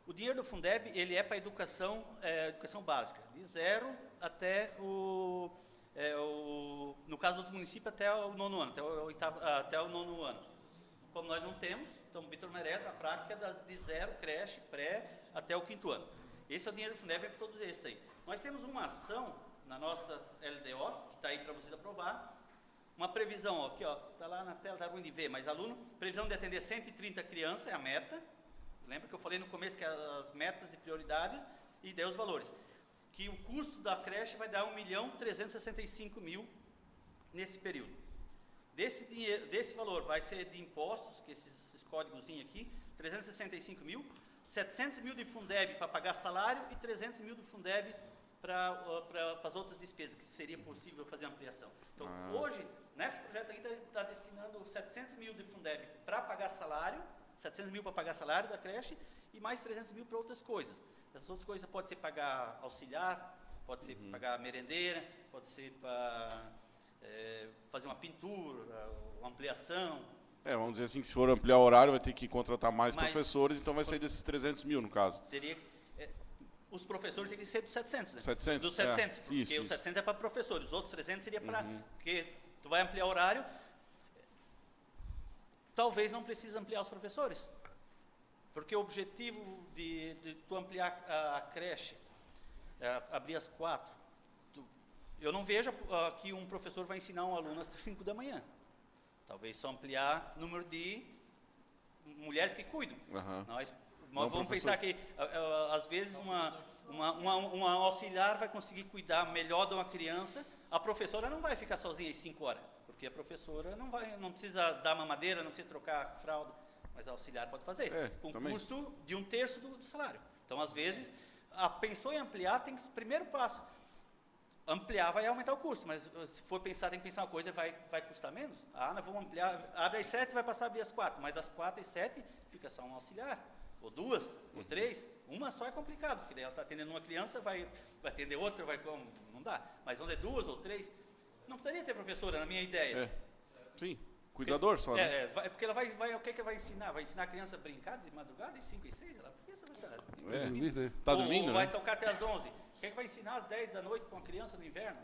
o dinheiro do Fundeb, ele é para educação básica, de 0 até no caso dos municípios, até o 9º ano, até o 9º ano. Como nós não temos, então o Vitor merece a prática de 0, creche, pré, até o 5º ano. Esse é o dinheiro do Fundeb, é para todos esses aí. Nós temos uma ação na nossa LDO, que está aí para vocês aprovar, uma previsão, aqui, está lá na tela, está ruim de ver, mas aluno, previsão de atender 130 crianças, é a meta, Lembra que eu falei no começo que as metas e prioridades e dei os valores. Que o custo da creche vai dar 1.365.000 nesse período. Desse valor vai ser de impostos, que esses códigozinhos aqui, 365.000, 700.000 de Fundeb para pagar salário e 300.000 do Fundeb para as outras despesas, que seria possível fazer ampliação. Então, hoje, nesse projeto aqui, está destinando 700.000 de Fundeb para pagar salário, 700.000 para pagar salário da creche e mais 300.000 para outras coisas. Essas outras coisas pode ser pagar auxiliar, pode ser pagar merendeira, pode ser para fazer uma pintura, uma ampliação. Vamos dizer assim, que se for ampliar o horário, vai ter que contratar mais professores, então vai sair desses 300.000, no caso. Os professores têm que ser dos 700, né? 700? Dos 700, porque isso. os 700 é para professores, os outros 300 seria para... Porque tu vai ampliar o horário, talvez não precise ampliar os professores. Porque o objetivo de tu ampliar a creche, abrir às 4, eu não vejo que um professor vai ensinar um aluno às 5 da manhã. Talvez só ampliar o número de mulheres que cuidam. Nós vamos pensar que, às vezes, uma auxiliar vai conseguir cuidar melhor de uma criança, a professora não vai ficar sozinha às 5 horas, porque a professora não precisa dar mamadeira, não precisa trocar fralda, mas a auxiliar pode fazer, com custo de 1/3 do salário. Então, às vezes, pensou em ampliar, tem que, primeiro passo, ampliar vai aumentar o custo, mas se for pensar, tem que pensar uma coisa, vai custar menos? Nós vamos ampliar, abre às 7 vai passar a abrir às 4, mas das 4 às 7 fica só um auxiliar, ou 2, ou 3, uma só é complicado, porque daí ela está atendendo uma criança, vai atender outra, não dá, mas vamos dizer 2 ou 3, não precisaria ter professora, na minha ideia. Sim, cuidador só, né? Porque ela o que vai ensinar? Vai ensinar a criança a brincar de madrugada, às 5 e 6? Ela pensa, vai estar Tá dormindo, ou né? vai tocar até às 11. O que vai ensinar às 10 da noite para uma criança no inverno?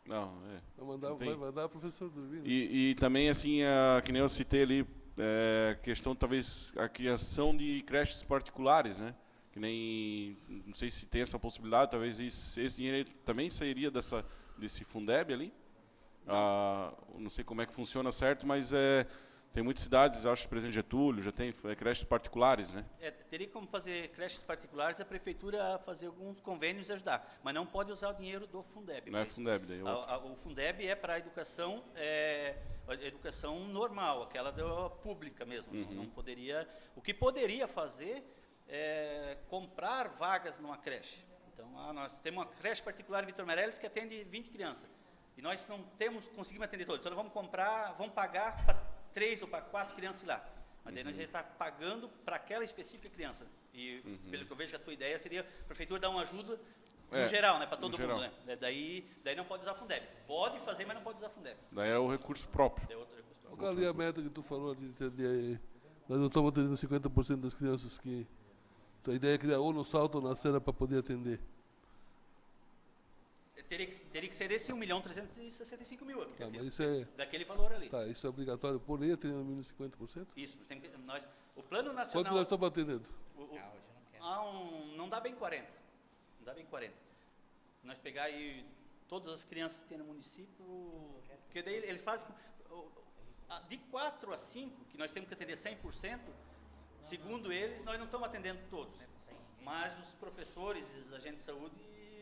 Vai mandar o professor dormir. Né? E também, assim, que nem eu citei ali, questão, talvez, a criação de creches particulares, né? Que nem, não sei se tem essa possibilidade, talvez esse dinheiro também sairia desse Fundeb ali. Não sei como é que funciona certo, mas tem muitas cidades, acho que Presidente Getúlio já tem creches particulares, né? Teria como fazer creches particulares, a prefeitura fazer alguns convênios e ajudar, mas não pode usar o dinheiro do Fundeb. Não é Fundeb, daí o Fundeb é para a educação normal, aquela pública mesmo. Não poderia. O que poderia fazer é comprar vagas numa creche. Então, nós temos uma creche particular em Vitor Meirelles que atende 20 crianças. E nós não conseguimos atender todos. Então, nós vamos pagar para 3 ou para 4 crianças lá. Mas daí nós já está pagando para aquela específica criança. E, pelo que eu vejo, a tua ideia seria a prefeitura dar uma ajuda no geral, né, para todo mundo. Né? Daí não pode usar Fundeb. Pode fazer, mas não pode usar Fundeb. Daí é o recurso próprio. Qual ali a meta que tu falou de atender? Nós não estamos atendendo 50% das crianças que... A ideia é criar ou no Salto ou na Serra para poder atender. Teria que ser esse 1.365.000 aqui. Mas isso daquele valor ali. Tá, isso é obrigatório por lei, atendendo no mínimo 50%? Isso. O Plano Nacional... Quanto nós estamos atendendo? Não dá bem 40. Não dá bem 40. Nós pegar aí todas as crianças que tem no município... Porque daí eles fazem... De 4 a 5, que nós temos que atender 100%, segundo eles, nós não estamos atendendo todos. Mas os professores e os agentes de saúde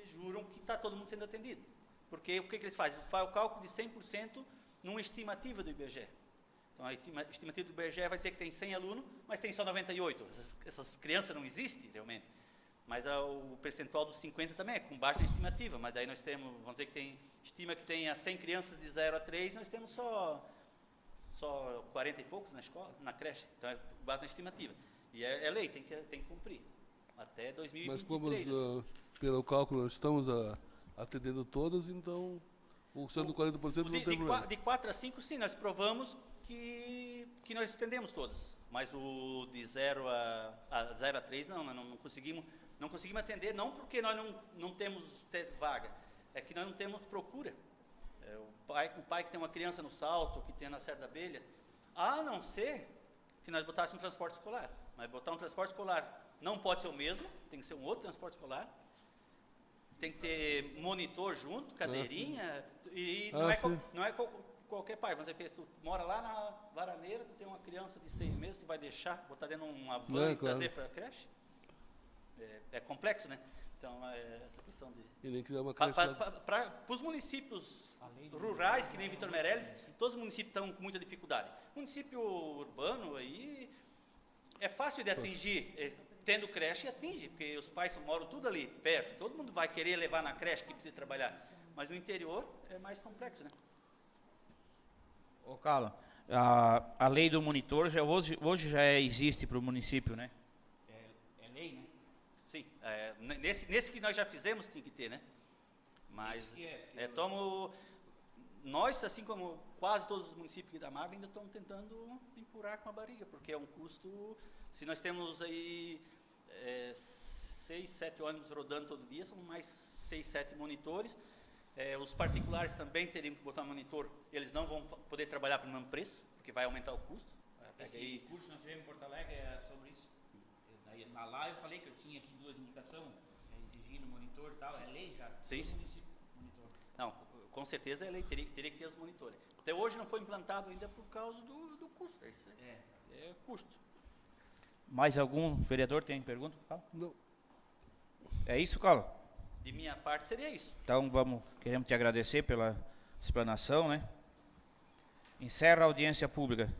juram que está todo mundo sendo atendido. Porque o que eles fazem? Eles fazem o cálculo de 100% numa estimativa do IBGE. Então, a estimativa do IBGE vai dizer que tem 100 alunos, mas tem só 98. Essas crianças não existem, realmente. Mas o percentual dos 50 também é com base na estimativa. Mas daí nós temos, vamos dizer que estima que tenha 100 crianças de 0 a 3, nós temos só 40 e poucos na escola, na creche. Então, é com base na estimativa. E é lei, tem que cumprir. Até 2023. Mas como, pelo cálculo, nós estamos atendendo todas, então, sendo 40% não tem problema. De 4 a 5, sim, nós provamos que nós atendemos todas. Mas o de 0 a 3, não conseguimos atender, não porque nós não temos vaga, é que nós não temos procura. O pai que tem uma criança no Salto, que tem na Serra da Abelha, a não ser que nós botássemos um transporte escolar. Mas botar um transporte escolar não pode ser o mesmo, tem que ser um outro transporte escolar. Tem que ter monitor junto, cadeirinha, e não é qualquer pai. Vamos dizer, tu mora lá na Varaneira, tu tem uma criança de 6 meses, tu vai deixar, botar dentro de uma van Não, e claro. trazer para a creche? É complexo, né? Então, essa questão de... E nem criar uma creche. Para os municípios rurais, que nem Vitor Meirelles, todos os municípios estão com muita dificuldade. Município urbano aí é fácil de atingir, tendo creche atinge, porque os pais moram tudo ali perto, todo mundo vai querer levar na creche que precisa trabalhar, mas no interior é mais complexo, né? Ô, Carlos, a lei do monitor hoje já existe para o município, né? É lei, né? Sim, nesse que nós já fizemos tem que ter, né? Mas nós, assim como quase todos os municípios aqui da MAV, ainda estamos tentando empurrar com a barriga, porque é um custo, se nós temos aí 6, 7 ônibus rodando todo dia, são mais 6, 7 monitores, os particulares também teriam que botar um monitor, eles não vão poder trabalhar pelo mesmo preço, porque vai aumentar o custo. Esse curso nós tivemos em Porto Alegre é sobre isso. Lá eu falei que eu tinha aqui 2 indicações, exigindo monitor e tal, é lei já? Sim, sim. Monitor. Não, com certeza é lei, teria que ter os monitores. Até hoje não foi implantado ainda por causa do custo. É custo. Mais algum vereador tem pergunta? Não. É isso, Carlos? De minha parte seria isso. Então queremos te agradecer pela explanação, né? Encerra a audiência pública.